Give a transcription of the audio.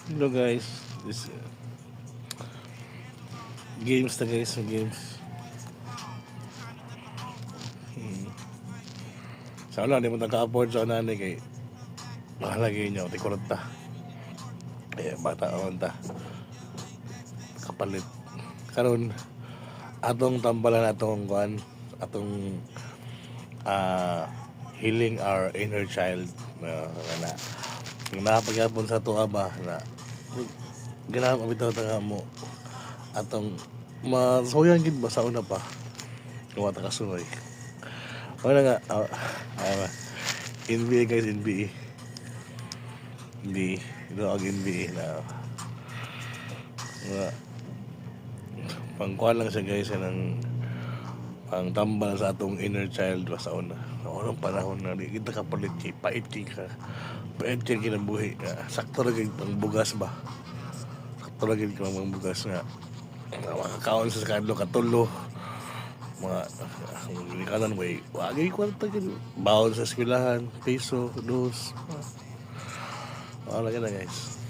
Hello guys, this games na guys, games. Sa una, di mo naka-afford sa nanay kay mahalagay niyo, tikurot ta. Eh, bata ako ta. Kapalit. Karon atong tambalan atong kuan, atong healing our inner child na napagyapon sa tuwa ba na ganahan bitaw ta mo atong masuyan gid ba sa una pa kuha ta kasunoy wala nga NBA guys, NBA hindi ito ang NBA na nga pangkuha lang siya guys ng pang tambal sa atong inner child ba sa una unang panahon na di kita kapalit kay pait kay kinabuhi sakto lagi pang bugas ba sakto lagi pang bugas nga makakaon sa kadlo katulo mga kanan way wagay kwarta gid bawon sa eskwelahan peso dos wala ka na guys